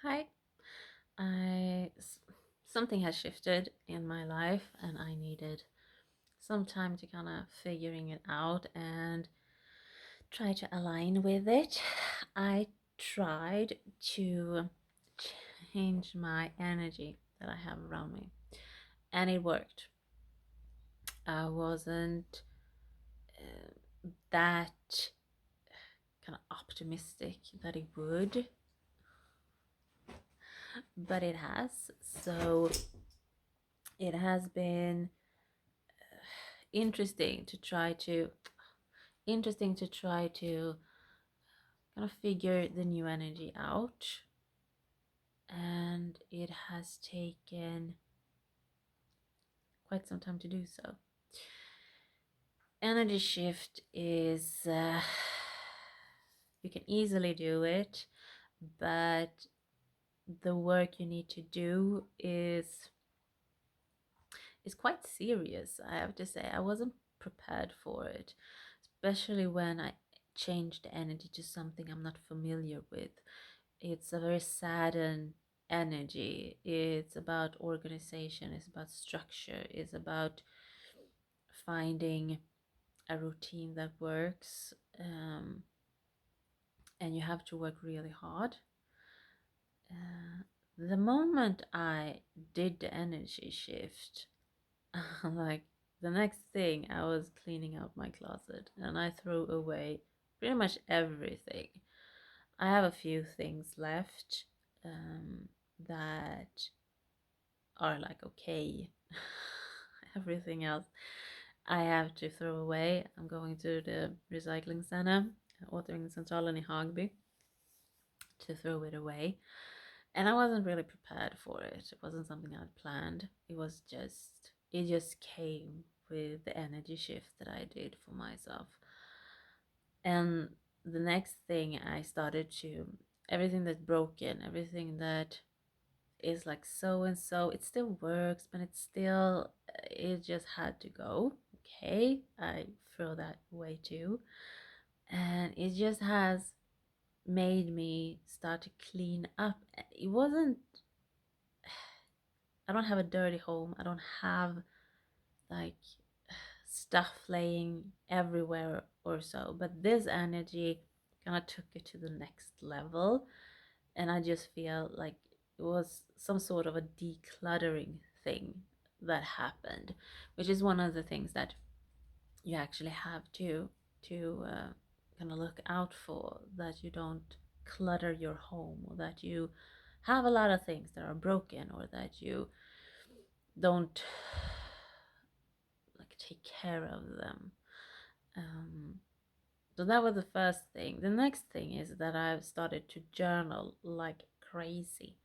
Hi. I s- Something has shifted in my life and I needed some time to kind of figuring it out and try to align with it. I tried to change my energy that I have around me and it worked. I wasn't that kind of optimistic that it would, but it has. So it has been interesting to try to kind of figure the new energy out, and it has taken quite some time to do so. Energy shift is you can easily do it, but the work you need to do is quite serious. I have to say I wasn't prepared for it, especially when I changed the energy to something I'm not familiar with. It's a very saddened energy. It's about organization, it's about structure, it's about finding a routine that works. And you have to work really hard. The moment I did the energy shift, like the next thing, I was cleaning out my closet and I threw away pretty much everything. I have a few things left that are like okay. Everything else I have to throw away. I'm going to the recycling center, Återvinningscentralen i Hagby, to throw it away. And I wasn't really prepared for it. It wasn't something I'd planned. It just came with the energy shift that I did for myself. And the next thing I started to, everything that's broken, everything that is like so and so, it still works, but it just had to go. Okay, I throw that away too. And it just has made me start to clean up. It wasn't, I don't have a dirty home. I don't have like stuff laying everywhere or so, but this energy kind of took it to the next level. And I just feel like it was some sort of a decluttering thing that happened, which is one of the things that you actually have to kind of look out for, that you don't clutter your home, or that you have a lot of things that are broken, or that you don't like take care of them. um, so that was the first thing. The next thing is that I've started to journal like crazy,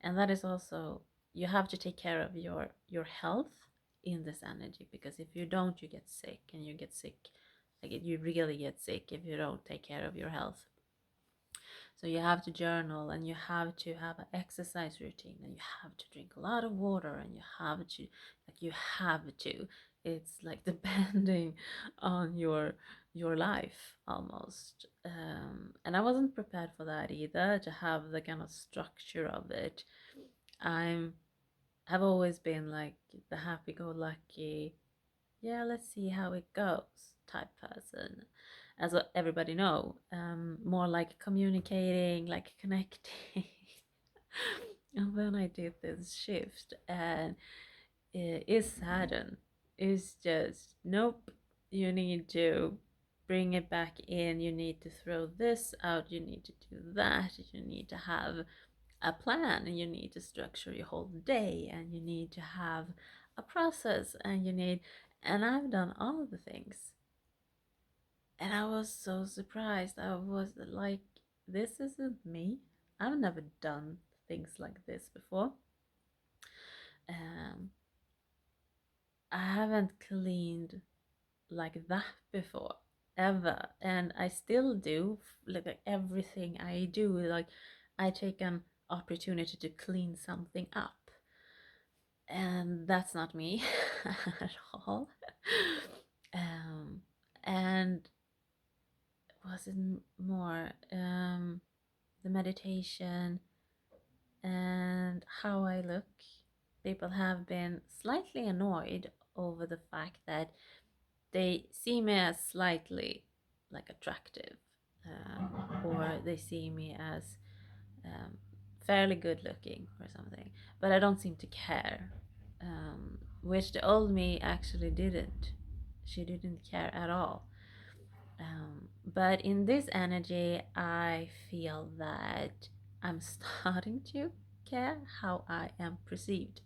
and that is also, you have to take care of your health in this energy, because if you don't, you get sick, and you get sick, like you really get sick if you don't take care of your health. So you have to journal, and you have to have an exercise routine, and you have to drink a lot of water, and you have to, it's like depending on your life almost. And I wasn't prepared for that either, to have the kind of structure of it. I'm have always been like the happy-go-lucky, yeah, let's see how it goes type person, as everybody know. More like communicating, like connecting. And then I did this shift, and it is saddened. It's just nope. You need to bring it back in. You need to throw this out. You need to do that. You need to have a plan, and you need to structure your whole day, and you need to have a process, and I've done all of the things, and I was so surprised. I was like, this isn't me. I've never done things like this before. um I haven't cleaned like that before, ever, and I still do. Like everything I do, like I take an opportunity to clean something up, and that's not me at all. um and was it more the meditation, and how I look. People have been slightly annoyed over the fact that they see me as slightly like attractive, or they see me as um, fairly good looking or something, but I don't seem to care, which the old me actually didn't. She didn't care at all. But in this energy, I feel that I'm starting to care how I am perceived.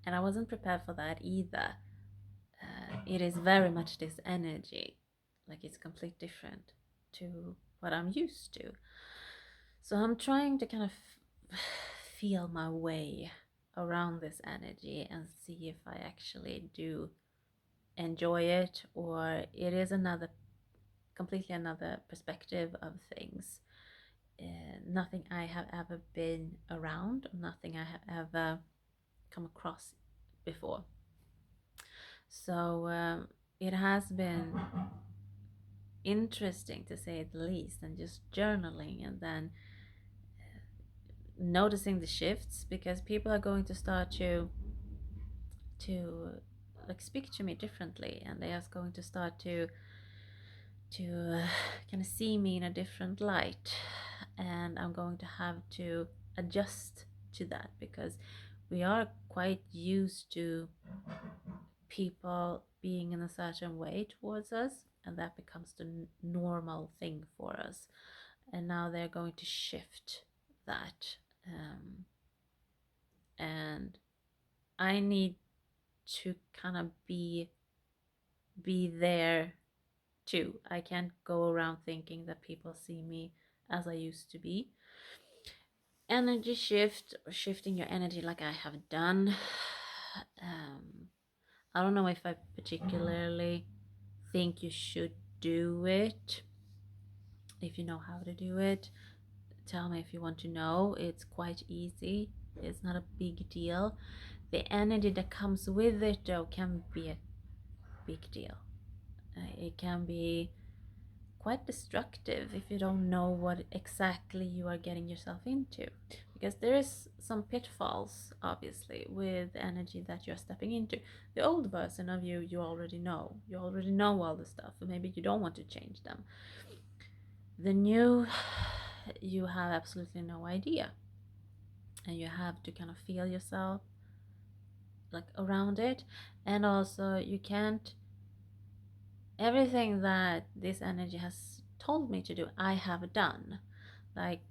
And I wasn't prepared for that either. It is very much this energy, like it's completely different to what I'm used to. So I'm trying to kind of feel my way around this energy and see if I actually do enjoy it, or it is another completely another perspective of things. Nothing I have ever been around, nothing I have ever come across before. So it has been interesting to say the least, and just journaling and then noticing the shifts, because people are going to start to like speak to me differently, and they are going to start to kind of see me in a different light, and I'm going to have to adjust to that, because we are quite used to people being in a certain way towards us, and that becomes the normal thing for us, and now they're going to shift that, and I need to kind of be there too. I can't go around thinking that people see me as I used to be. Energy shift, or shifting your energy like I have done. Um, I don't know if I particularly think you should do it. If you know how to do it, tell me if you want to know. It's quite easy, it's not a big deal. The energy that comes with it, though, can be a big deal. It can be quite destructive if you don't know what exactly you are getting yourself into, because there is some pitfalls obviously with the energy that you're stepping into. The old version of you, you already know all the stuff, and maybe you don't want to change them. The new, you have absolutely no idea, and you have to kind of feel yourself like around it. And also you can't, everything that this energy has told me to do, I have done. Like,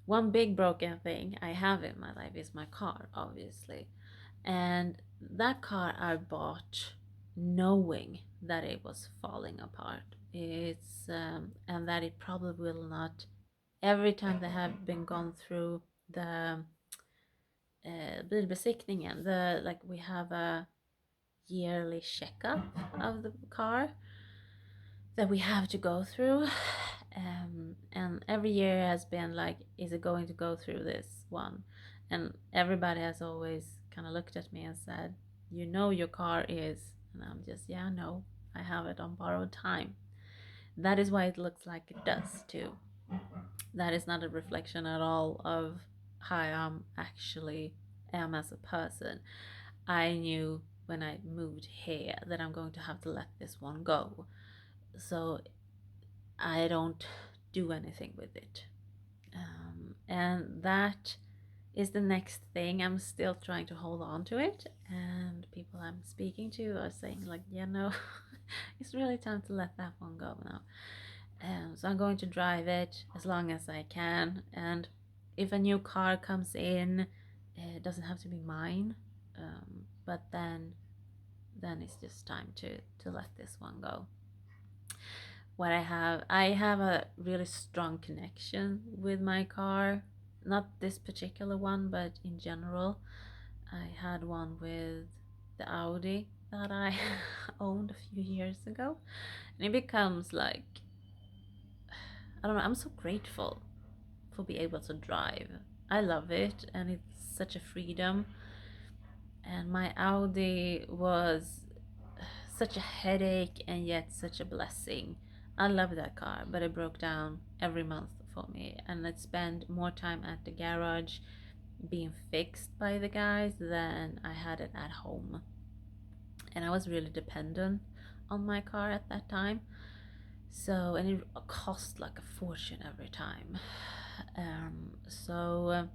one big broken thing I have in my life is my car, obviously. And that car I bought knowing that it was falling apart. And that it probably will not, every time they have been gone through the bilbesiktningen, the, like, we have a yearly checkup of the car that we have to go through. And every year has been like, is it going to go through this one? And everybody has always kind of looked at me and said, you know, your car is. And I'm just, yeah, no, I have it on borrowed time. That is why it looks like it does too. That is not a reflection at all of how I actually am as a person. I knew when I moved here that I'm going to have to let this one go. So I don't do anything with it. And that is the next thing. I'm still trying to hold on to it. And people I'm speaking to are saying, like, yeah, no, it's really time to let that one go now. So I'm going to drive it as long as I can. And if a new car comes in, it doesn't have to be mine. But then it's just time to let this one go. What I have a really strong connection with my car, not this particular one, but in general. I had one with the Audi that I owned a few years ago, and it becomes like, I don't know, I'm so grateful for being able to drive. I love it, and it's such a freedom. And my Audi was such a headache and yet such a blessing. I love that car, but it broke down every month for me, and I'd spend more time at the garage being fixed by the guys than I had it at home. And I was really dependent on my car at that time. So, and it cost like a fortune every time. So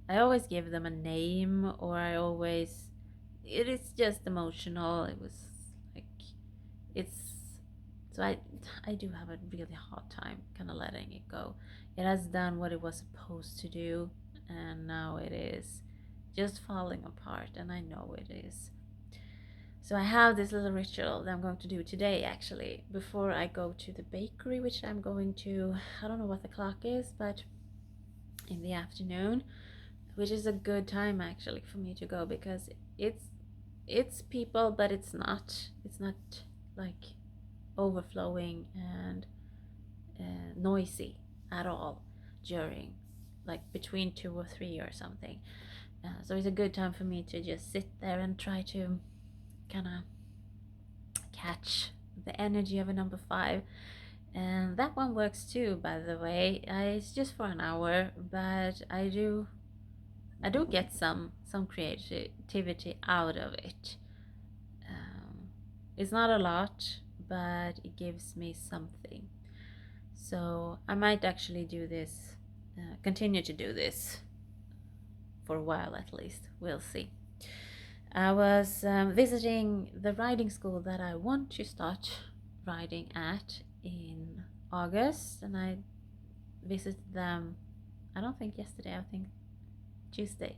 I always give them a name, or I always, it is just emotional. It was like, it's, so I do have a really hard time kind of letting it go. It has done what it was supposed to do, and now it is just falling apart, and I know it is. So I have this little ritual that I'm going to do today actually before I go to the bakery, which I'm going to, I don't know what the clock is, but in the afternoon, which is a good time actually for me to go because it's it's people, but it's not like overflowing and noisy at all during like between 2 or 3 or something. So it's a good time for me to just sit there and try to kind of catch the energy of a number five. And that one works too, by the way. It's just for an hour, but I do get some creativity out of it. Um, it's not a lot, but it gives me something. So I might actually do this, continue to do this for a while at least. We'll see. I was visiting the riding school that I want to start riding at in August, and I visited them, I don't think yesterday, I think Tuesday.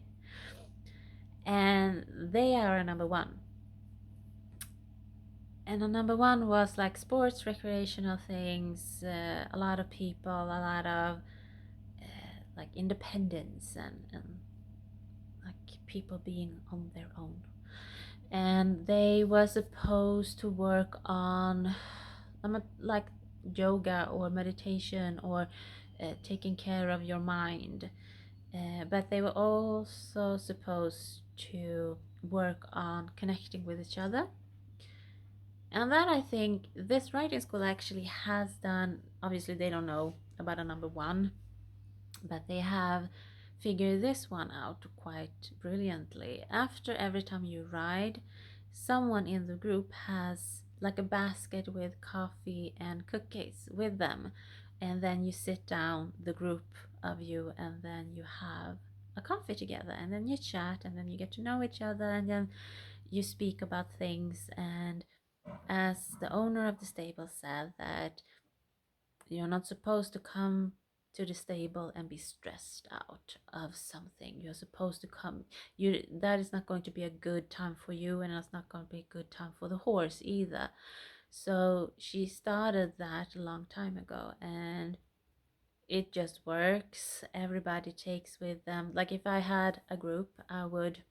And they are a number one. And the number one was like sports, recreational things, a lot of people, a lot of like independence and like people being on their own. And they were supposed to work on like yoga or meditation or taking care of your mind. But they were also supposed to work on connecting with each other. And that I think this writing school actually has done. Obviously, they don't know about a number one, but they have figured this one out quite brilliantly. After every time you ride, someone in the group has like a basket with coffee and cookies with them, and then you sit down, the group of you, and then you have a coffee together, and then you chat, and then you get to know each other, and then you speak about things. And as the owner of the stable said, that you're not supposed to come to the stable and be stressed out of something. You're supposed to come, you that is not going to be a good time for you, and it's not going to be a good time for the horse either. So she started that a long time ago, and it just works. Everybody takes with them, like if I had a group, I would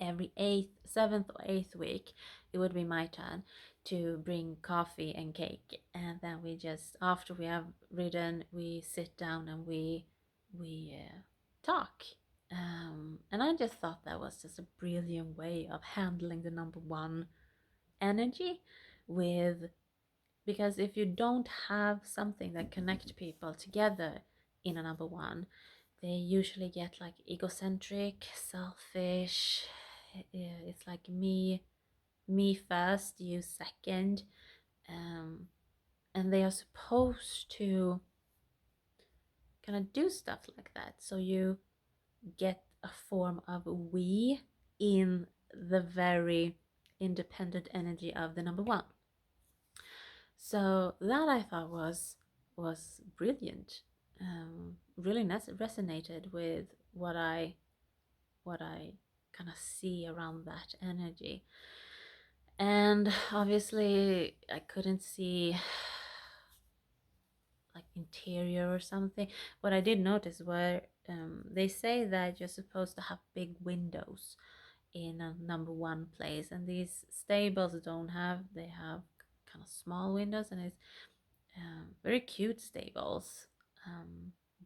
every seventh or eighth week, it would be my turn to bring coffee and cake, and then we just, after we have ridden, we sit down and we talk. And I just thought that was just a brilliant way of handling the number one energy with, because if you don't have something that connect people together in a number one, they usually get like egocentric, selfish. It's like me first, you second. And they are supposed to kind of do stuff like that, so you get a form of we in the very independent energy of the number one. So that I thought was brilliant. Really resonated with what I kind of see around that energy. And obviously, I couldn't see like interior or something. What I did notice were, they say that you're supposed to have big windows in a number one place, and these stables don't have. They have kind of small windows, and it's very cute stables,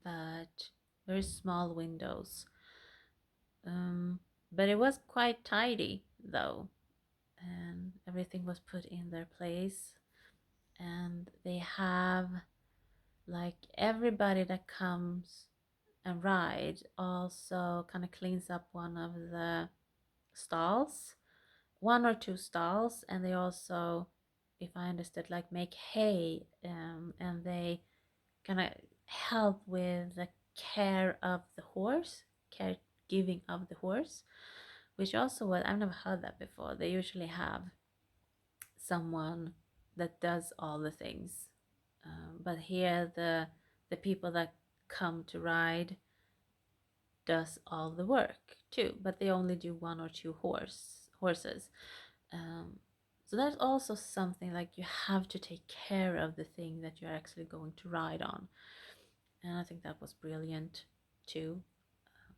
but very small windows. But it was quite tidy though, and everything was put in their place. And they have like everybody that comes and ride also kind of cleans up one of the stalls, one or two stalls, and they also, if I understood, like make hay, and they kind of help with the care of the horse, caregiving of the horse, which also what I've never heard that before. They usually have someone that does all the things, but here the people that come to ride does all the work too, but they only do one or two horses. Um, so that's also something like you have to take care of the thing that you're actually going to ride on, and I think that was brilliant too.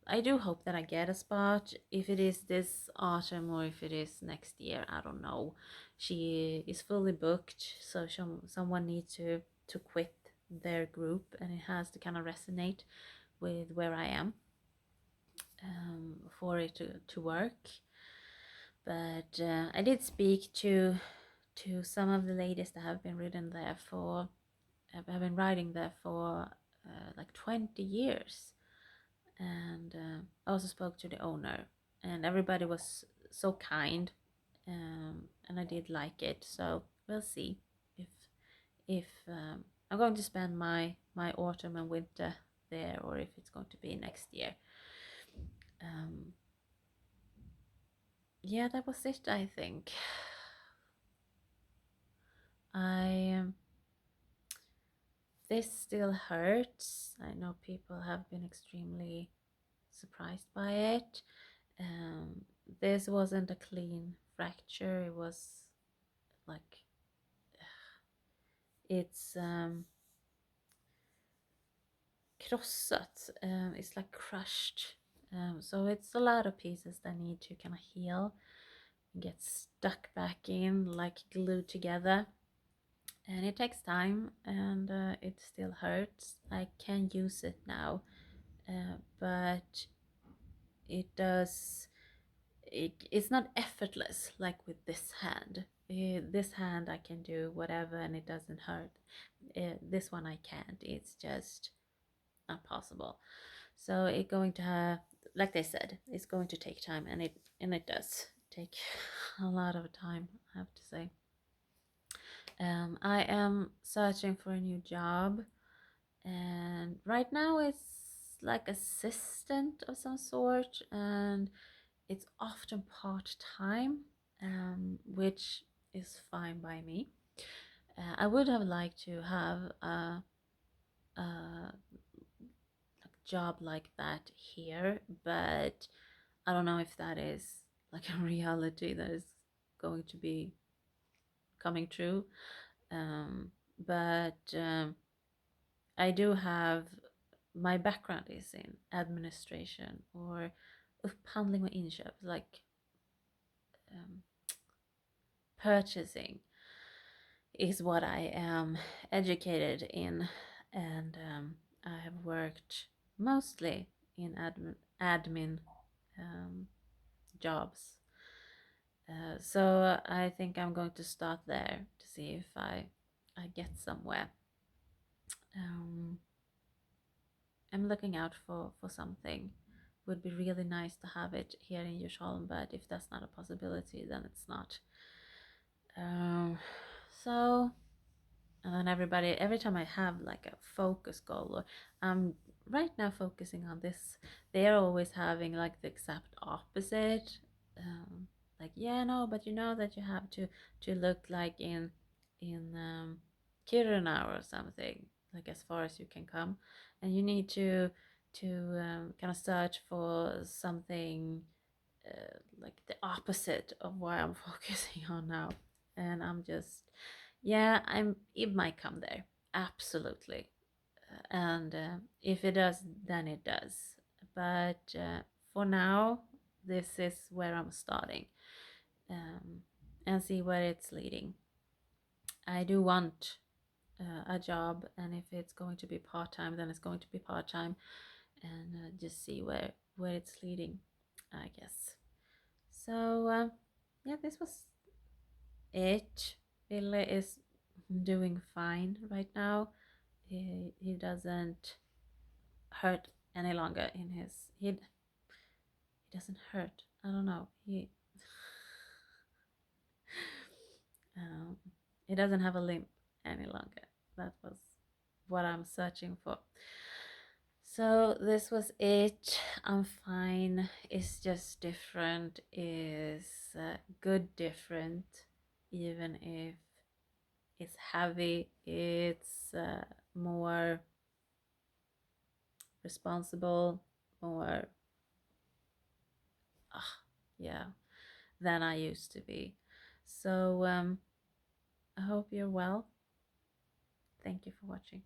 I do hope that I get a spot. If it is this autumn or if it is next year, I don't know. She is fully booked, so someone needs to quit their group, and it has to kind of resonate with where I am, for it to work. But I did speak to some of the ladies that have been have been riding there for like 20 years, and I also spoke to the owner, and everybody was so kind, and I did like it. So we'll see if if I'm going to spend my autumn and winter there, or if it's going to be next year. Um, yeah, that was it. I think I this still hurts. I know people have been extremely surprised by it. Um, this wasn't a clean fracture. It was like it's krossat. It's like crushed. So it's a lot of pieces that need to kind of heal and get stuck back in, like glued together. And it takes time, and it still hurts. I can use it now, but it does. It's not effortless like with this hand. This hand I can do whatever and it doesn't hurt. This one I can't. It's just not possible. So it's going to have, like they said, it's going to take time, and it does take a lot of time, I have to say. I am searching for a new job, and right now it's like assistant of some sort, and it's often part time, which is fine by me. I would have liked to have a job like that here, but I don't know if that is like a reality that is going to be coming true. But I do have, my background is in administration or upphandling och inköp, like um, purchasing is what I am educated in, and I have worked mostly in admin jobs. So I think I'm going to start there to see if I get somewhere. Um, I'm looking out for something. Would be really nice to have it here in Djursholm, but if that's not a possibility, then it's not. Um, so and then every time I have like a focus goal, or I'm right now focusing on this, they're always having like the exact opposite. Like, yeah, no, but you know that you have to look like in Kiruna or something, like as far as you can come, and you need to kind of search for something like the opposite of what I'm focusing on now. And I'm just, yeah, it might come there, absolutely. And if it does, then it does. But for now, this is where I'm starting, um, and see where it's leading. I do want a job, and if it's going to be part-time, then it's going to be part-time, and just see where it's leading, I guess. So yeah, this was it. Ville is doing fine right now. He doesn't hurt any longer in his he doesn't hurt. I don't know. Um, he doesn't have a limp any longer. That was what I'm searching for. So this was it. I'm fine. It's just different. Is good different, even if it's heavy. It's more responsible, more yeah, than I used to be. So I hope you're well. Thank you for watching.